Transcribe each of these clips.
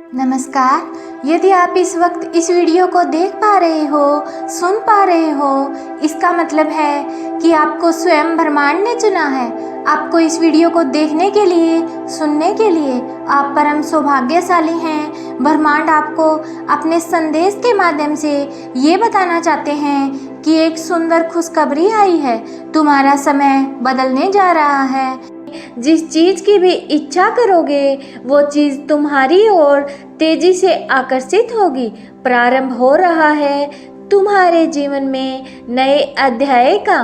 नमस्कार। यदि आप इस वक्त इस वीडियो को देख पा रहे हो, सुन पा रहे हो, इसका मतलब है कि आपको स्वयं ब्रह्मांड ने चुना है। आपको इस वीडियो को देखने के लिए, सुनने के लिए आप परम सौभाग्यशाली हैं। ब्रह्मांड आपको अपने संदेश के माध्यम से ये बताना चाहते हैं कि एक सुंदर खुशखबरी आई है। तुम्हारा समय बदलने जा रहा है। जिस चीज की भी इच्छा करोगे वो चीज तुम्हारी ओर तेजी से आकर्षित होगी। प्रारंभ हो रहा है तुम्हारे जीवन में नए अध्याय का।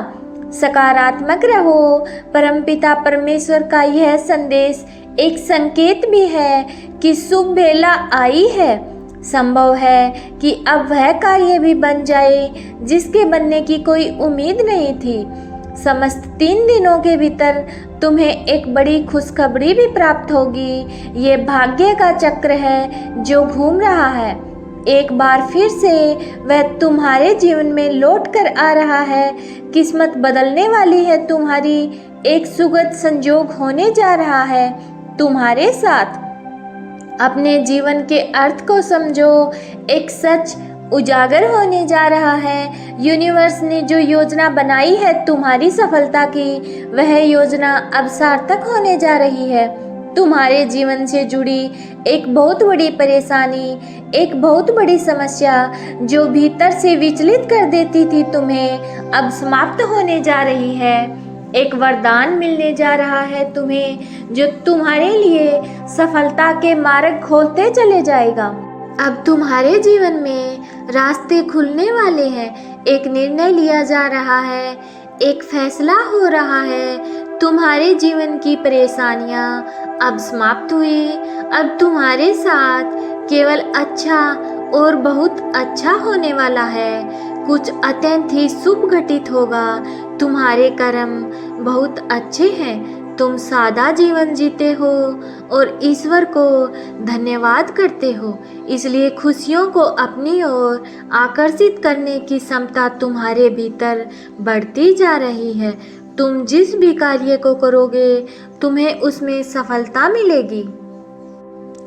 सकारात्मक रहो। परमपिता परमेश्वर का यह संदेश एक संकेत भी है कि शुभ बेला आई है। संभव है कि अब वह कार्य भी बन जाए जिसके बनने की कोई उम्मीद नहीं थी। समस्त 3 दिनों के भीतर तुम्हें एक बड़ी खुशखबरी भी प्राप्त होगी। ये भाग्य का चक्र है जो घूम रहा है। एक बार फिर से वह तुम्हारे जीवन में लौट कर आ रहा है। किस्मत बदलने वाली है तुम्हारी। एक सुखद संयोग होने जा रहा है तुम्हारे साथ। अपने जीवन के अर्थ को समझो। एक सच उजागर होने जा रहा है। यूनिवर्स ने जो योजना बनाई है तुम्हारी सफलता की, वह योजना अब सार्थक होने जा रही है। तुम्हारे जीवन से जुड़ी एक बहुत बड़ी परेशानी, एक बहुत बड़ी समस्या जो भीतर से विचलित कर देती थी तुम्हें, अब समाप्त होने जा रही है। एक वरदान मिलने जा रहा है तुम्हें जो तुम्हारे लिए सफलता के मार्ग खोलते चले जाएगा। अब तुम्हारे जीवन में रास्ते खुलने वाले हैं। एक निर्णय लिया जा रहा है, एक फैसला हो रहा है। तुम्हारे जीवन की परेशानियां अब समाप्त हुई। अब तुम्हारे साथ केवल अच्छा और बहुत अच्छा होने वाला है। कुछ अत्यंत ही शुभ घटित होगा। तुम्हारे कर्म बहुत अच्छे हैं। तुम सादा जीवन जीते हो और ईश्वर को धन्यवाद करते हो। इसलिए खुशियों को अपनी ओर आकर्षित करने की क्षमता तुम्हारे भीतर बढ़ती जा रही है। तुम जिस भी कार्य को करोगे तुम्हें उसमें सफलता मिलेगी।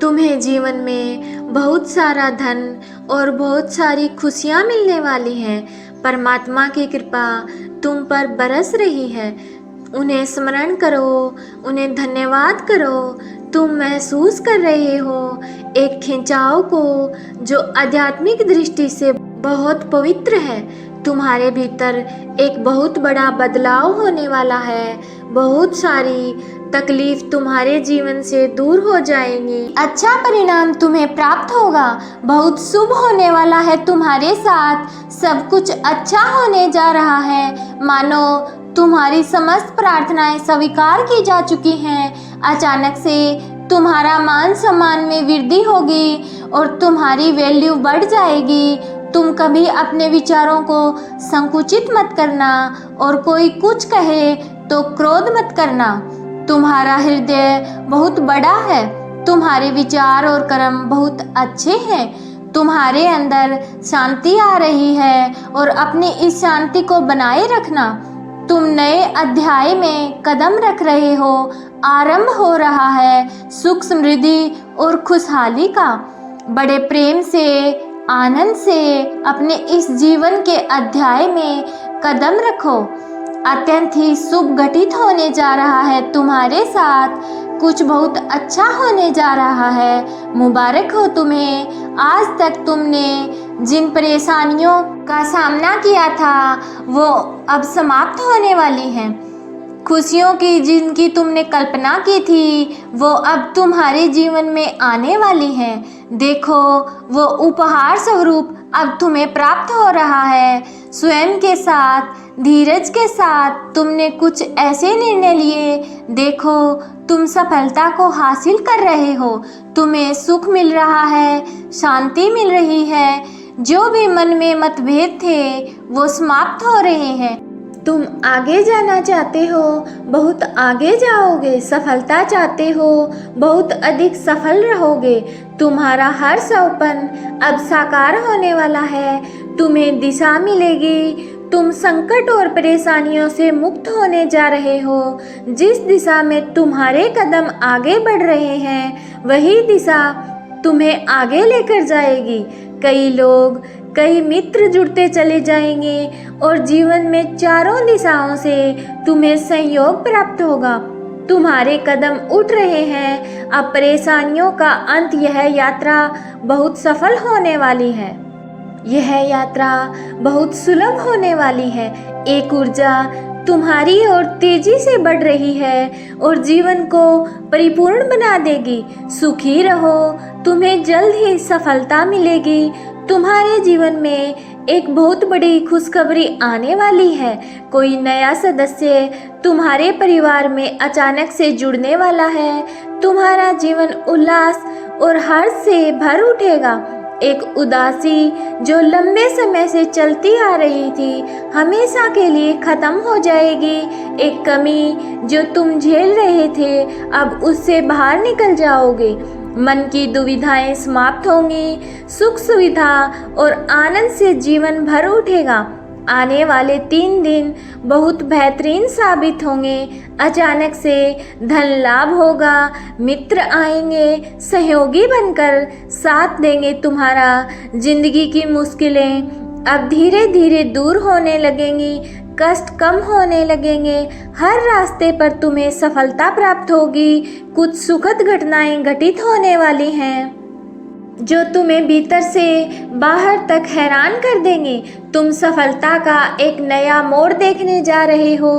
तुम्हें जीवन में बहुत सारा धन और बहुत सारी खुशियाँ मिलने वाली हैं। परमात्मा की कृपा तुम पर बरस रही है। उन्हें स्मरण करो, उन्हें धन्यवाद करो। तुम महसूस कर रहे हो एक खिंचाव को जो आध्यात्मिक दृष्टि से बहुत पवित्र है। तुम्हारे भीतर एक बहुत बड़ा बदलाव होने वाला है। बहुत सारी तकलीफ तुम्हारे जीवन से दूर हो जाएंगी। अच्छा परिणाम तुम्हें प्राप्त होगा। बहुत शुभ होने वाला है तुम्हारे साथ। सब कुछ अच्छा होने जा रहा है। मानो तुम्हारी समस्त प्रार्थनाएं स्वीकार की जा चुकी हैं। अचानक से तुम्हारा मान सम्मान में वृद्धि होगी और तुम्हारी वैल्यू बढ़ जाएगी। तुम कभी अपने विचारों को संकुचित मत करना और कोई कुछ कहे तो क्रोध मत करना। तुम्हारा हृदय बहुत बड़ा है। तुम्हारे विचार और कर्म बहुत अच्छे हैं। तुम्हारे अंदर शांति आ रही है और अपनी इस शांति को बनाए रखना। तुम नए अध्याय में कदम रख रहे हो। आरंभ हो रहा है सुख, समृद्धि और खुशहाली का। बड़े प्रेम से, आनंद से अपने इस जीवन के अध्याय में कदम रखो। अत्यंत ही शुभ घटित होने जा रहा है तुम्हारे साथ। कुछ बहुत अच्छा होने जा रहा है। मुबारक हो तुम्हें। आज तक तुमने जिन परेशानियों का सामना किया था वो अब समाप्त होने वाली हैं। खुशियों की जिनकी तुमने कल्पना की थी वो अब तुम्हारे जीवन में आने वाली हैं। देखो, वो उपहार स्वरूप अब तुम्हें प्राप्त हो रहा है। स्वयं के साथ, धीरज के साथ तुमने कुछ ऐसे निर्णय लिए। देखो, तुम सफलता को हासिल कर रहे हो। तुम्हें सुख मिल रहा है, शांति मिल रही है। जो भी मन में मतभेद थे वो समाप्त हो रहे हैं। तुम आगे जाना चाहते हो, बहुत आगे जाओगे। सफलता चाहते हो, बहुत अधिक सफल रहोगे। तुम्हारा हर सपना अब साकार होने वाला है। तुम्हें दिशा मिलेगी। तुम संकट और परेशानियों से मुक्त होने जा रहे हो। जिस दिशा में तुम्हारे कदम आगे बढ़ रहे हैं वही दिशा तुम्हें आगे लेकर जाएगी। कई लोग, कई मित्र जुड़ते चले जाएंगे और जीवन में चारों दिशाओं से तुम्हें सहयोग प्राप्त होगा। तुम्हारे कदम उठ रहे हैं। अब परेशानियों का अंत। यह यात्रा बहुत सफल होने वाली है। यह यात्रा बहुत सुलभ होने वाली है। एक ऊर्जा तुम्हारी ओर तेजी से बढ़ रही है और जीवन को परिपूर्ण बना देगी। सुखी रहो, तुम्हें जल्द ही सफलता मिलेगी। तुम्हारे जीवन में एक बहुत बड़ी खुशखबरी आने वाली है। कोई नया सदस्य तुम्हारे परिवार में अचानक से जुड़ने वाला है। तुम्हारा जीवन उल्लास और हर्ष से भर उठेगा। एक उदासी जो लंबे समय से चलती आ रही थी हमेशा के लिए खत्म हो जाएगी। एक कमी जो तुम झेल रहे थे अब उससे बाहर निकल जाओगे। मन की दुविधाएं समाप्त होंगी। सुख सुविधा और आनंद से जीवन भर उठेगा। आने वाले 3 दिन बहुत बेहतरीन साबित होंगे। अचानक से धन लाभ होगा। मित्र आएंगे, सहयोगी बनकर साथ देंगे। तुम्हारा जिंदगी की मुश्किलें अब धीरे धीरे दूर होने लगेंगी। कष्ट कम होने लगेंगे। हर रास्ते पर तुम्हें सफलता प्राप्त होगी। कुछ सुखद घटनाएं घटित होने वाली हैं जो तुम्हें भीतर से बाहर तक हैरान कर देंगे। तुम सफलता का एक नया मोड़ देखने जा रहे हो।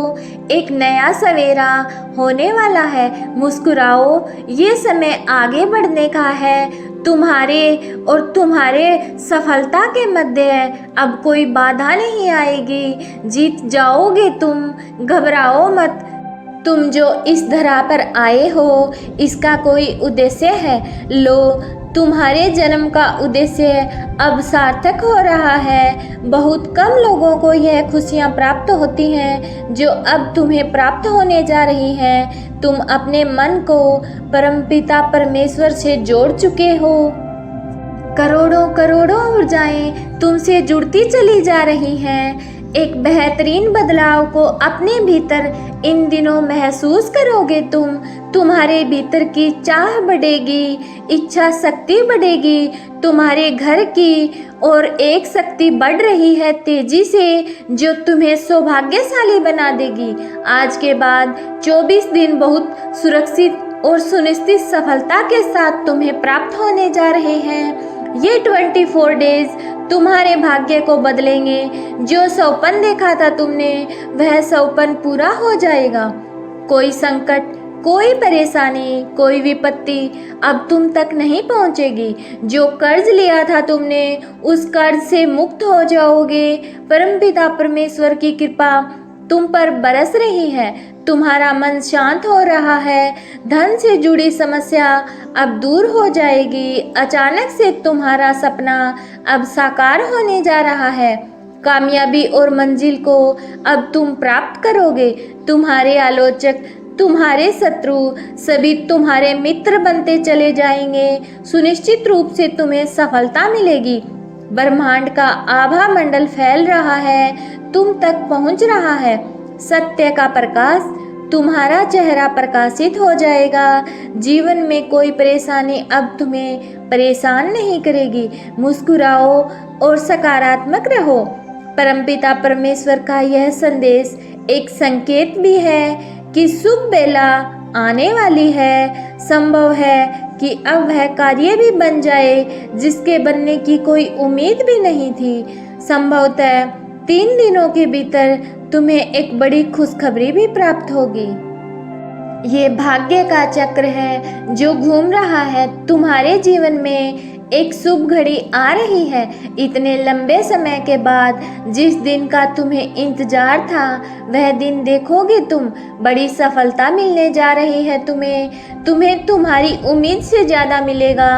एक नया सवेरा होने वाला है। मुस्कुराओ, ये समय आगे बढ़ने का है। तुम्हारे और तुम्हारे सफलता के मध्य अब कोई बाधा नहीं आएगी। जीत जाओगे तुम। घबराओ मत। तुम जो इस धरा पर आए हो इसका कोई उद्देश्य है। लो, तुम्हारे जन्म का उद्देश्य अब सार्थक हो रहा है। बहुत कम लोगों को यह खुशियाँ प्राप्त होती हैं जो अब तुम्हें प्राप्त होने जा रही हैं। तुम अपने मन को परमपिता परमेश्वर से जोड़ चुके हो। करोड़ों करोड़ों ऊर्जाएं तुमसे जुड़ती चली जा रही हैं। एक बेहतरीन बदलाव को अपने भीतर इन दिनों महसूस करोगे तुम। तुम्हारे भीतर की चाह बढ़ेगी, इच्छा शक्ति बढ़ेगी। तुम्हारे घर की और एक शक्ति बढ़ रही है तेजी से जो तुम्हें सौभाग्यशाली बना देगी। आज के बाद 24 दिन बहुत सुरक्षित और सुनिश्चित सफलता के साथ तुम्हें प्राप्त होने जा रहे हैं। ये 24 डेज तुम्हारे भाग्य को बदलेंगे। जो सौपन देखा था तुमने वह सौपन पूरा हो जाएगा। कोई संकट, कोई परेशानी, कोई विपत्ति अब तुम तक नहीं पहुंचेगी। जो कर्ज लिया था तुमने उस कर्ज से मुक्त हो जाओगे। परमपिता परमेश्वर की कृपा तुम पर बरस रही है। तुम्हारा मन शांत हो रहा है। धन से जुड़ी समस्या अब दूर हो जाएगी। अचानक से तुम्हारा सपना अब साकार होने जा रहा है। कामयाबी और मंजिल को अब तुम प्राप्त करोगे। तुम्हारे आलोचक, तुम्हारे शत्रु सभी तुम्हारे मित्र बनते चले जाएंगे। सुनिश्चित रूप से तुम्हें सफलता मिलेगी। ब्रह्मांड का आभा मंडल फैल रहा है, तुम तक पहुंच रहा है। सत्य का प्रकाश तुम्हारा चेहरा प्रकाशित हो जाएगा। जीवन में कोई परेशानी अब तुम्हें परेशान नहीं करेगी। मुस्कुराओ और सकारात्मक रहो। परमपिता परमेश्वर का यह संदेश एक संकेत भी है कि शुभ बेला आने वाली है। संभव है कि अब वह कार्य भी बन जाए जिसके बनने की कोई उम्मीद भी नहीं थी। संभवतः 3 दिनों के भीतर तुम्हें एक बड़ी खुशखबरी भी प्राप्त होगी। ये भाग्य का चक्र है जो घूम रहा है। तुम्हारे जीवन में एक शुभ घड़ी आ रही है। इतने लंबे समय के बाद जिस दिन का तुम्हें इंतजार था वह दिन देखोगे तुम। बड़ी सफलता मिलने जा रही है तुम्हें तुम्हारी उम्मीद से ज़्यादा मिलेगा।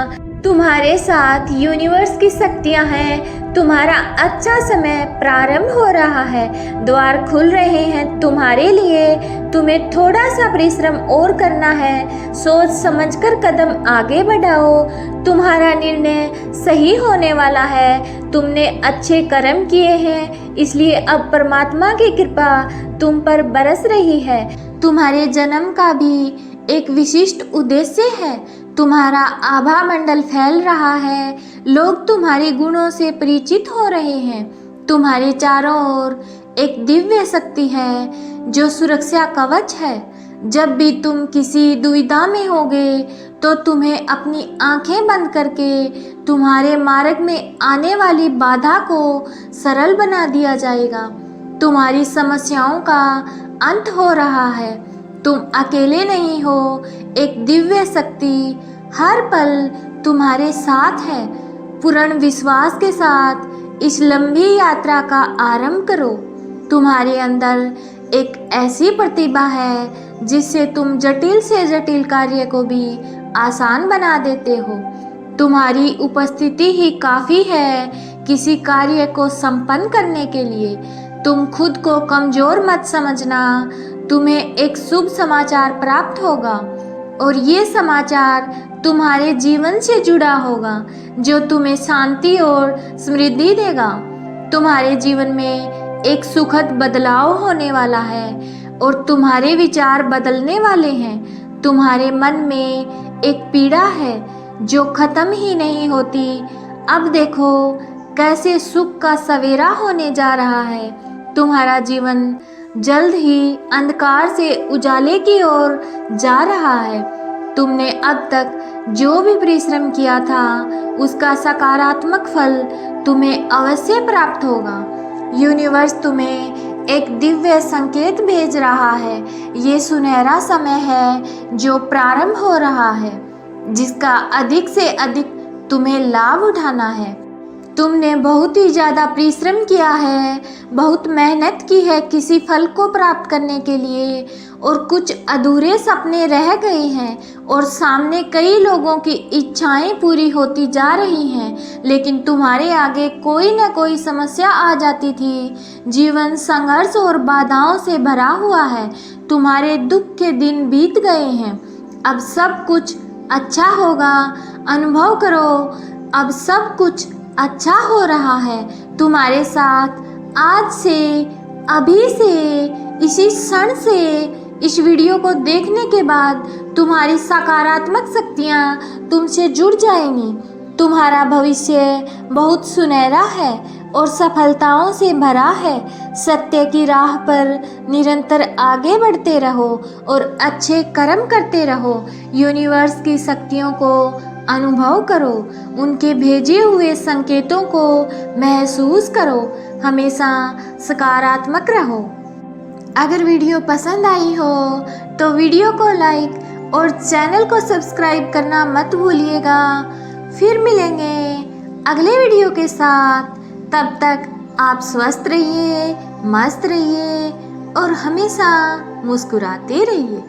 तुम्हारे साथ यूनिवर्स की शक्तियाँ हैं। तुम्हारा अच्छा समय प्रारंभ हो रहा है। द्वार खुल रहे हैं तुम्हारे लिए। तुम्हें थोड़ा सा परिश्रम और करना है। सोच समझकर कदम आगे बढ़ाओ। तुम्हारा निर्णय सही होने वाला है। तुमने अच्छे कर्म किए हैं इसलिए अब परमात्मा की कृपा तुम पर बरस रही है। तुम्हारे जन्म का भी एक विशिष्ट उद्देश्य है। तुम्हारा आभा मंडल फैल रहा है, लोग तुम्हारे गुणों से परिचित हो रहे हैं। तुम्हारे चारों ओर एक दिव्य शक्ति है जो सुरक्षा कवच है। जब भी तुम किसी दुविधा में होगे तो तुम्हें अपनी आंखें बंद करके तुम्हारे मार्ग में आने वाली बाधा को सरल बना दिया जाएगा। तुम्हारी समस्याओं का अंत हो रहा है। तुम अकेले नहीं हो, एक दिव्य शक्ति हर पल तुम्हारे साथ है। पूर्ण विश्वास के साथ इस लंबी यात्रा का आरंभ करो। तुम्हारे अंदर एक ऐसी प्रतिभा है जिससे तुम जटिल से जटिल कार्य को भी आसान बना देते हो। तुम्हारी उपस्थिति ही काफ़ी है किसी कार्य को संपन्न करने के लिए। तुम खुद को कमज़ोर मत समझना। तुम्हें एक शुभ समाचार प्राप्त होगा और ये समाचार तुम्हारे जीवन से जुड़ा होगा जो तुम्हें शांति और समृद्धि देगा। तुम्हारे जीवन में एक सुखद बदलाव होने वाला है और तुम्हारे विचार बदलने वाले हैं। तुम्हारे मन में एक पीड़ा है जो खत्म ही नहीं होती। अब देखो कैसे सुख का सवेरा होने जा रहा है। तुम्हारा जीवन जल्द ही अंधकार से उजाले की ओर जा रहा है। तुमने अब तक जो भी परिश्रम किया था उसका सकारात्मक फल तुम्हें अवश्य प्राप्त होगा। यूनिवर्स तुम्हें एक दिव्य संकेत भेज रहा है। ये सुनहरा समय है जो प्रारंभ हो रहा है, जिसका अधिक से अधिक तुम्हें लाभ उठाना है। तुमने बहुत ही ज़्यादा परिश्रम किया है, बहुत मेहनत की है किसी फल को प्राप्त करने के लिए, और कुछ अधूरे सपने रह गए हैं और सामने कई लोगों की इच्छाएं पूरी होती जा रही हैं, लेकिन तुम्हारे आगे कोई न कोई समस्या आ जाती थी। जीवन संघर्ष और बाधाओं से भरा हुआ है। तुम्हारे दुख के दिन बीत गए हैं। अब सब कुछ अच्छा होगा। अनुभव करो, अब सब कुछ अच्छा हो रहा है तुम्हारे साथ। आज से, अभी से, इसी क्षण से, इस वीडियो को देखने के बाद तुम्हारी सकारात्मक शक्तियाँ तुमसे जुड़ जाएंगी। तुम्हारा भविष्य बहुत सुनहरा है और सफलताओं से भरा है। सत्य की राह पर निरंतर आगे बढ़ते रहो और अच्छे कर्म करते रहो। यूनिवर्स की शक्तियों को अनुभव करो, उनके भेजे हुए संकेतों को महसूस करो। हमेशा सकारात्मक रहो। अगर वीडियो पसंद आई हो तो वीडियो को लाइक और चैनल को सब्सक्राइब करना मत भूलिएगा। फिर मिलेंगे अगले वीडियो के साथ। तब तक आप स्वस्थ रहिए, मस्त रहिए और हमेशा मुस्कुराते रहिए।